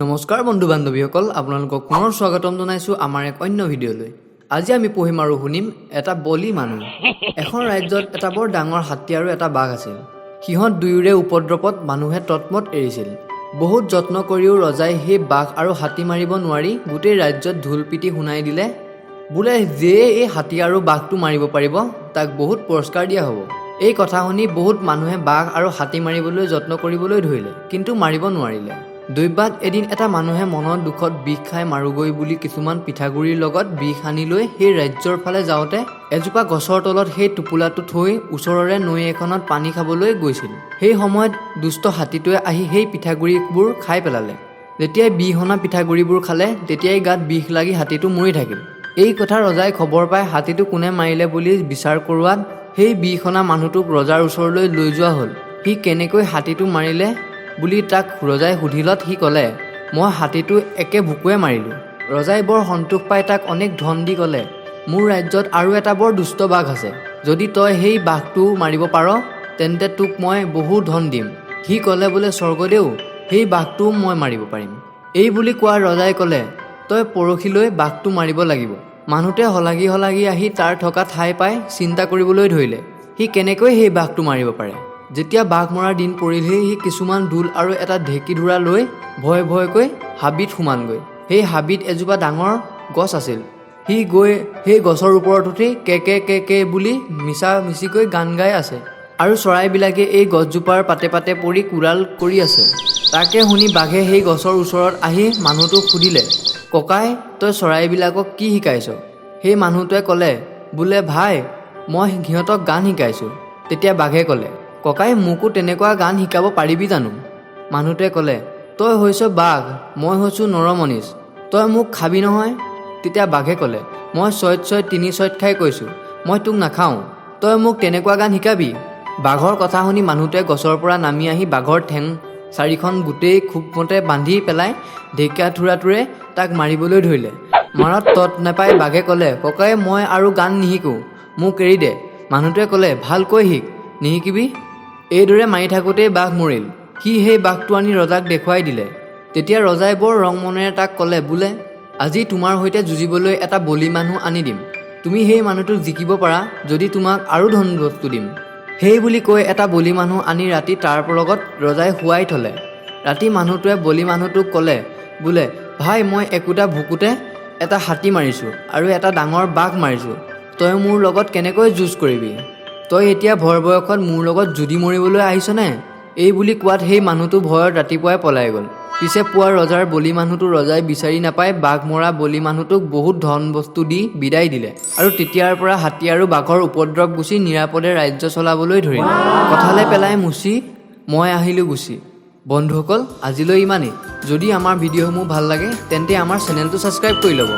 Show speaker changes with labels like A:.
A: নমস্কাৰ বন্ধু বান্ধৱীসকল, আপোনালোকক পুনৰ স্বাগতম জনাইছোঁ আমাৰ এক অন্য ভিডিঅ'লৈ। আজি আমি পঢ়িম আৰু শুনিম এটা বলি মানুহ। এখন ৰাজ্যত এটা বৰ ডাঙৰ হাতী আৰু এটা বাঘ আছিল। সিহঁত দুয়োৰে উপদ্ৰৱত মানুহে তৎমত এৰিছিল। বহুত যত্ন কৰিও ৰজাই সেই বাঘ আৰু হাতী মাৰিব নোৱাৰি গোটেই ৰাজ্যত ঢোল পিটি শুনাই দিলে, বোলে যিয়ে এই হাতী আৰু বাঘটো মাৰিব পাৰিব তাক বহুত পুৰস্কাৰ দিয়া হ'ব। এই কথা শুনি বহুত মানুহে বাঘ আৰু হাতী মাৰিবলৈ যত্ন কৰিবলৈ ধৰিলে, কিন্তু মাৰিব নোৱাৰিলে। দৈবাত এদিন এটা মানুহে মনৰ দুখত বিষ খাই মাৰোগৈ বুলি কিছুমান পিঠাগুড়িৰ লগত বিষ সানি লৈ সেই ৰাজ্যৰ ফালে যাওঁতে এজোপা গছৰ তলত সেই টোপোলাটো থৈ ওচৰৰে নৈ এখনত পানী খাবলৈ গৈছিল। সেই সময়ত দুষ্ট হাতীটোৱে আহি সেই পিঠাগুড়িবোৰ খাই পেলালে। যেতিয়াই বিষ সনা পিঠাগুড়িবোৰ খালে তেতিয়াই গাত বিষ লাগি হাতীটো মৰি থাকিল। এই কথা ৰজাই খবৰ পাই হাতীটো কোনে মাৰিলে বুলি বিচাৰ কৰোৱাত সেই বিষ সনা মানুহটোক ৰজাৰ ওচৰলৈ লৈ যোৱা হ'ল। সি কেনেকৈ হাতীটো মাৰিলে বুলি তাক ৰজাই সুধিলত সি ক'লে, মই হাতীটো একে ভুকুৱে মাৰিলোঁ। ৰজাই বৰ সন্তোষ পাই তাক অনেক ধন দি ক'লে, মোৰ ৰাজ্যত আৰু এটা বৰ দুষ্ট বাঘ আছে, যদি তই সেই বাঘটো মাৰিব পাৰ তেন্তে তোক মই বহু ধন দিম। সি ক'লে, বোলে স্বৰ্গদেউ, সেই বাঘটোও মই মাৰিব পাৰিম। এই বুলি কোৱা ৰজাই ক'লে, তই পৰহিলৈ বাঘটো মাৰিব লাগিব। মানুহটোৱে শলাগি আহি তাৰ থকা ঠাই পাই চিন্তা কৰিবলৈ ধৰিলে, সি কেনেকৈ সেই বাঘটো মাৰিব পাৰে। যেতিয়া বাঘ মৰাৰ দিন পৰিলহি সি কিছুমান ঢোল আৰু এটা ঢেঁকীধোৰা লৈ ভয়কৈ হাবিত সোমালগৈ। সেই হাবিত এজোপা ডাঙৰ গছ আছিল। সি গৈ সেই গছৰ ওপৰত উঠি কে বুলি মিছিকৈ গান গাই আছে, আৰু চৰাইবিলাকে এই গছজোপাৰ পাতে পাতে পৰি কোলাল কৰি আছে। তাকে শুনি বাঘে সেই গছৰ ওচৰত আহি মানুহটোক সুধিলে, ককাই, তই চৰাইবিলাকক কি শিকাইছ? সেই মানুহটোৱে ক'লে, বোলে ভাই, মই সিহঁতক গান শিকাইছোঁ। তেতিয়া বাঘে ক'লে, ককাই, মোকো তেনেকুৱা গান শিকাব পাৰিবি জানো? মানুহটোৱে ক'লে, তই হৈছ বাঘ, মই হৈছোঁ নৰমনিচ, তই মোক খাবি নহয়? তেতিয়া বাঘে ক'লে, মই 6-6-3 খাই কৈছোঁ, মই তোক নাখাওঁ, তই মোক তেনেকুৱা গান শিকাবি? বাঘৰ কথা শুনি মানুহটোৱে গছৰ পৰা নামি আহি বাঘৰ ঠেং চাৰিখন গোটেই খুবমতে বান্ধি পেলাই ঢেঁকীয়াথোৰাটোৰে তাক মাৰিবলৈ ধৰিলে। মাৰত তত নাপাই বাঘে ক'লে, ককাই, মই আৰু গান নিশিকোঁ, মোক এৰি দে। মানুহটোৱে ক'লে, ভালকৈ শিক, নিশিকিবি? এইদৰে মাৰি থাকোঁতেই বাঘ মৰিল। সি সেই বাঘটো আনি ৰজাক দেখুৱাই দিলে। তেতিয়া ৰজাই বৰ ৰং মনেৰে তাক ক'লে, বোলে আজি তোমাৰ সৈতে যুঁজিবলৈ এটা বলি মানুহ আনি দিম। তুমি সেই মানুহটোক জিকিব পাৰা যদি তোমাক আৰু ধন বস্তু দিম। সেই বুলি কৈ এটা বলি মানুহ আনি ৰাতি তাৰ লগত ৰজাই শুৱাই থলে। ৰাতি মানুহটোৱে বলি মানুহটোক ক'লে, বোলে ভাই, মই একোটা ভুকুতে এটা হাতী মাৰিছোঁ আৰু এটা ডাঙৰ বাঘ মাৰিছোঁ, তই মোৰ লগত কেনেকৈ যুঁজ কৰিবি? তই এতিয়া ভৰ বয়সত মোৰ লগত যুদি মৰিবলৈ আহিছনে? এই বুলি কোৱাত সেই মানুহটো ভয়ত ৰাতিপুৱাই পলাই গ'ল। পিছে পুৱা ৰজাৰ বলি মানুহটো ৰজাই বিচাৰি নাপাই বাঘ মৰা বলি মানুহটোক বহুত ধন বস্তু দি বিদায় দিলে, আৰু তেতিয়াৰ পৰা হাতী আৰু বাঘৰ উপদ্ৰৱ গুচি নিৰাপদে ৰাজ্য চলাবলৈ ধৰিলে। কঁঠালে পেলাই মুচি মই আহিলোঁ গুচি। বন্ধুসকল, আজিলৈ ইমানেই। যদি আমাৰ ভিডিঅ'সমূহ ভাল লাগে তেন্তে আমাৰ চেনেলটো ছাবস্ক্ৰাইব কৰি ল'ব।